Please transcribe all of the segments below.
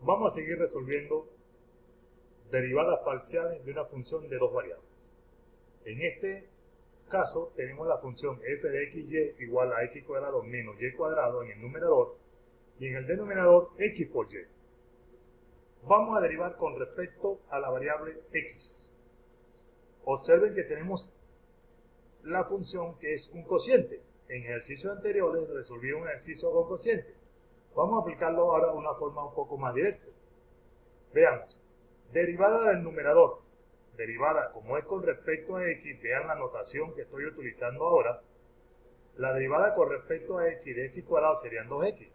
Vamos a seguir resolviendo derivadas parciales de una función de dos variables. En este caso tenemos la función f de xy igual a x cuadrado menos y cuadrado en el numerador y en el denominador x por y. Vamos a derivar con respecto a la variable x. Observen que tenemos la función que es un cociente. En ejercicios anteriores resolví un ejercicio con cociente. Vamos a aplicarlo ahora de una forma un poco más directa. Veamos. Derivada del numerador. Derivada, como es con respecto a x, vean la notación que estoy utilizando ahora. La derivada con respecto a x de x cuadrado serían 2x.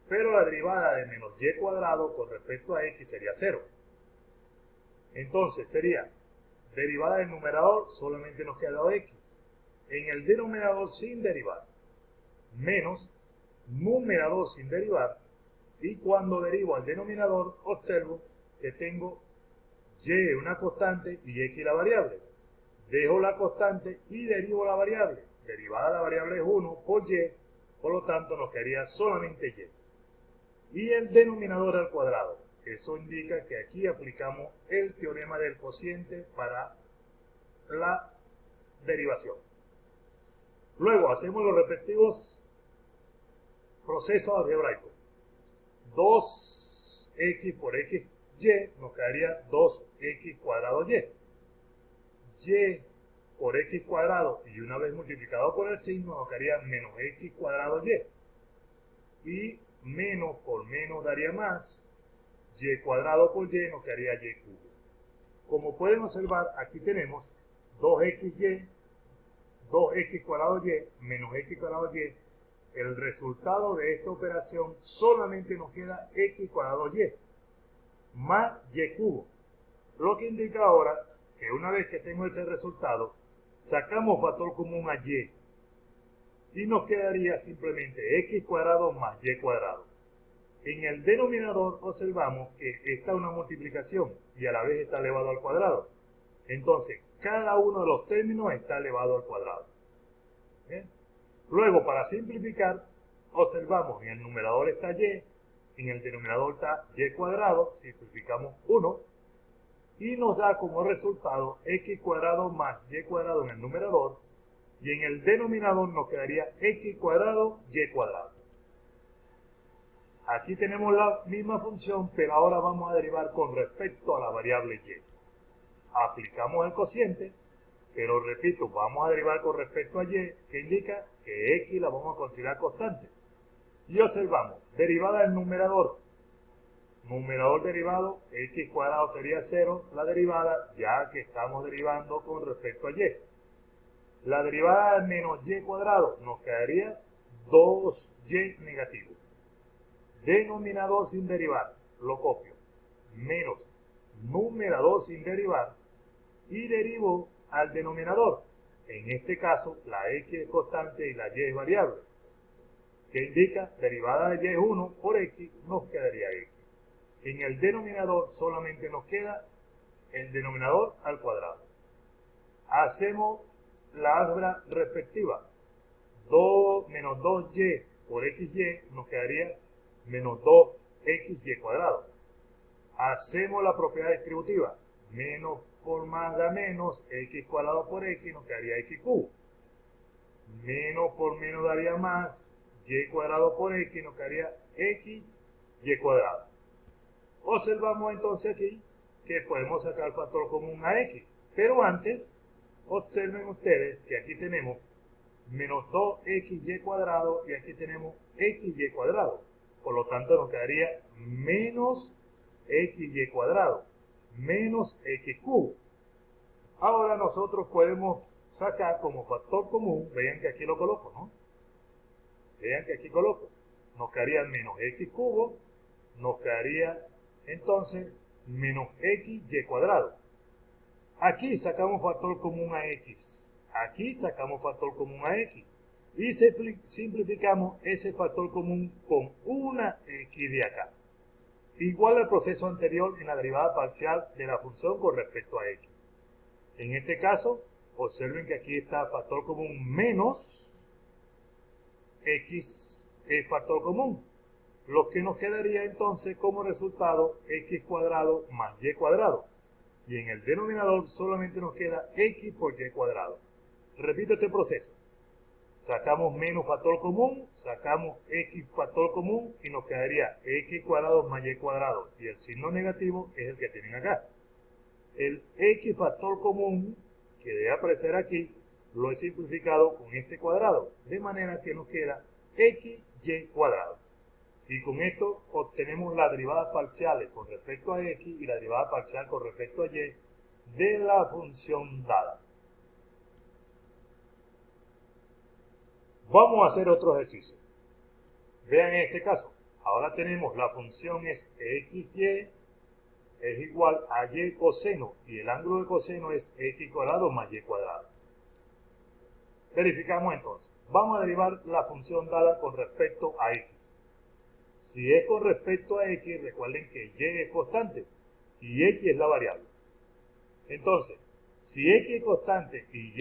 Pero la derivada de menos y cuadrado con respecto a x sería 0. Entonces sería derivada del numerador, solamente nos queda 2x. En el denominador sin derivar, menos numerador sin derivar, y cuando derivo al denominador, observo que tengo y una constante y x la variable. Dejo la constante y derivo la variable. Derivada de la variable es 1 por y, por lo tanto nos quedaría solamente y. Y el denominador al cuadrado. Eso indica que aquí aplicamos el teorema del cociente para la derivación. Luego hacemos los respectivos procesos algebraicos. 2x por xy nos quedaría 2x cuadrado y. Y por x cuadrado y una vez multiplicado por el signo nos quedaría menos x cuadrado y. Y menos por menos daría más. Y cuadrado por y nos quedaría y cubo. Como pueden observar, aquí tenemos 2x cuadrado y menos x cuadrado y. El resultado de esta operación solamente nos queda x cuadrado y más y cubo. Lo que indica ahora que una vez que tengo este resultado, sacamos factor común a y. Y nos quedaría simplemente x cuadrado más y cuadrado. En el denominador observamos que esta es una multiplicación y a la vez está elevado al cuadrado. Entonces, cada uno de los términos está elevado al cuadrado. ¿Bien? Luego, para simplificar, observamos en el numerador está y, en el denominador está y cuadrado, simplificamos 1, y nos da como resultado x cuadrado más y cuadrado en el numerador, y en el denominador nos quedaría x cuadrado y cuadrado. Aquí tenemos la misma función, pero ahora vamos a derivar con respecto a la variable y. Aplicamos el cociente, pero repito, vamos a derivar con respecto a y, que indica que x la vamos a considerar constante. Y observamos, derivada del numerador. Numerador derivado, x cuadrado sería 0, la derivada, ya que estamos derivando con respecto a y. La derivada de menos y cuadrado nos quedaría 2y negativo. Denominador sin derivar, lo copio, menos numerador sin derivar, y derivo al denominador. En este caso, la x es constante y la y es variable, que indica derivada de y es 1 por x, nos quedaría x. En el denominador solamente nos queda el denominador al cuadrado. Hacemos la álgebra respectiva. 2 menos 2y por xy nos quedaría menos 2xy cuadrado. Hacemos la propiedad distributiva. Menos por más da menos, x cuadrado por x nos quedaría x cubo. Menos por menos daría más, y cuadrado por x nos quedaría x y cuadrado. Observamos entonces aquí que podemos sacar el factor común a x. Pero antes, observen ustedes que aquí tenemos menos 2xy cuadrado y aquí tenemos xy cuadrado. Por lo tanto nos quedaría menos xy cuadrado menos x cubo. Ahora nosotros podemos sacar como factor común, vean que aquí lo coloco, ¿no? Vean que aquí coloco. Nos quedaría menos x cubo, nos quedaría entonces menos xy cuadrado. Aquí sacamos factor común a x. Aquí sacamos factor común a x. Y simplificamos ese factor común con una x de acá. Igual al proceso anterior en la derivada parcial de la función con respecto a x. En este caso, observen que aquí está factor común menos x es factor común. lo que nos quedaría entonces como resultado x cuadrado más y cuadrado. Y en el denominador solamente nos queda x por y cuadrado. Repito este proceso. Sacamos menos factor común, sacamos x factor común y nos quedaría x cuadrado más y cuadrado. Y el signo negativo es el que tienen acá. El x factor común que debe aparecer aquí lo he simplificado con este cuadrado. De manera que nos queda xy cuadrado. Y con esto obtenemos las derivadas parciales con respecto a x y la derivada parcial con respecto a y de la función dada. Vamos a hacer otro ejercicio. Vean en este caso. Ahora tenemos la función es xy es igual a y coseno y el ángulo de coseno es x cuadrado más y cuadrado. Verificamos entonces. Vamos a derivar la función dada con respecto a x. Si es con respecto a x, recuerden que y es constante y x es la variable. Entonces, si x es constante si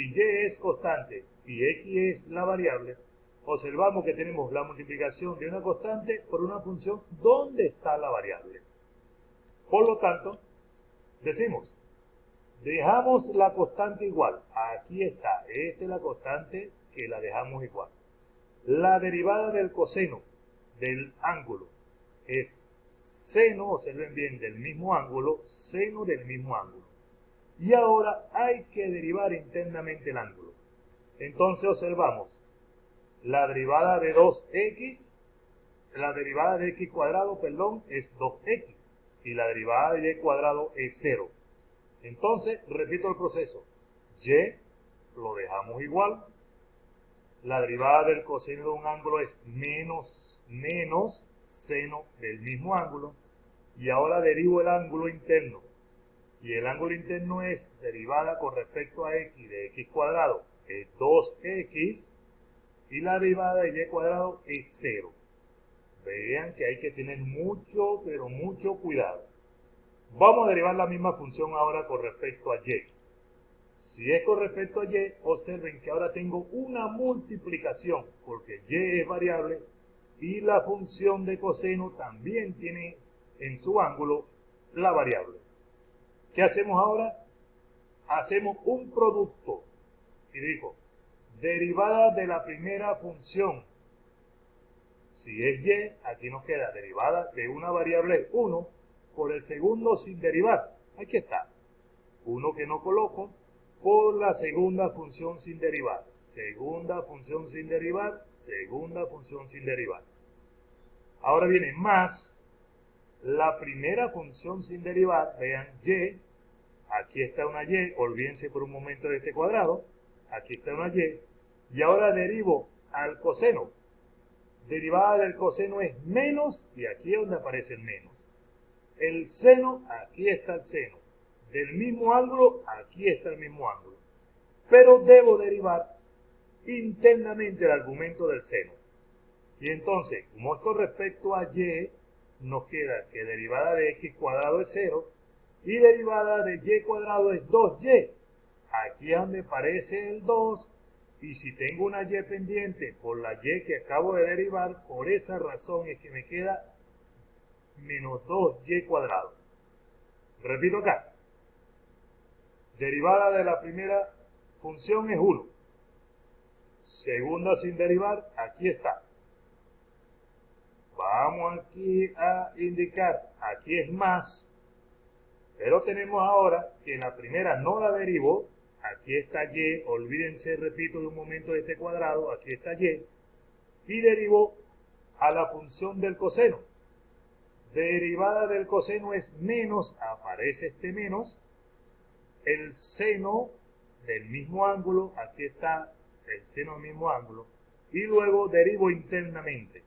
y es constante y x es la variable, observamos que tenemos la multiplicación de una constante por una función donde está la variable. Por lo tanto, decimos, dejamos la constante igual. Aquí está, esta es la constante que la dejamos igual. La derivada del coseno del ángulo es seno, observen bien, del mismo ángulo, seno del mismo ángulo. Y ahora hay que derivar internamente el ángulo. Entonces observamos la derivada de 2x, la derivada de x cuadrado, es 2x. Y la derivada de y cuadrado es 0. Entonces, repito el proceso. Y lo dejamos igual. La derivada del coseno de un ángulo es menos seno del mismo ángulo. Y ahora derivo el ángulo interno. Y el ángulo interno es derivada con respecto a x de x cuadrado es 2x. Y la derivada de y cuadrado es 0. Vean que hay que tener mucho, pero mucho cuidado. Vamos a derivar la misma función ahora con respecto a y. Si es con respecto a y, observen que ahora tengo una multiplicación, porque y es variable y la función de coseno también tiene en su ángulo la variable. ¿Qué hacemos ahora? Hacemos un producto. Y digo, derivada de la primera función. Si es y, aquí nos queda derivada de una variable 1 por el segundo sin derivar. Aquí está. 1 que no coloco por la segunda función sin derivar. Segunda función sin derivar. Segunda función sin derivar. Ahora viene más la primera función sin derivar. Vean y. Aquí está una y. Olvídense por un momento de este cuadrado. Aquí está una y. Y ahora derivo al coseno. Derivada del coseno es menos, y aquí es donde aparece el menos. El seno, aquí está el seno. Del mismo ángulo, aquí está el mismo ángulo. Pero debo derivar internamente el argumento del seno. Y entonces, como esto respecto a y, nos queda que derivada de x cuadrado es 0, y derivada de y cuadrado es 2y. Aquí es donde aparece el 2. Y si tengo una y pendiente por la y que acabo de derivar, por esa razón es que me queda menos 2y cuadrado. Repito acá. Derivada de la primera función es 1. Segunda sin derivar, aquí está. Vamos aquí a indicar, aquí es más. Pero tenemos ahora que la primera no la derivo. Aquí está y, olvídense, repito de un momento de este cuadrado, aquí está y derivo a la función del coseno. Derivada del coseno es menos, aparece este menos, el seno del mismo ángulo, aquí está el seno del mismo ángulo, y luego derivo internamente.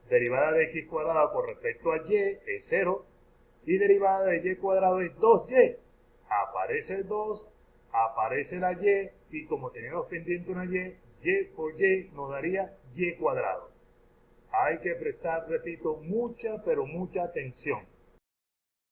Derivada de x cuadrado con respecto a y es 0, y derivada de y cuadrado es 2y. Aparece el 2, aparece la y como tenemos pendiente una y por y nos daría y cuadrado. Hay que prestar, repito, mucha, pero mucha atención.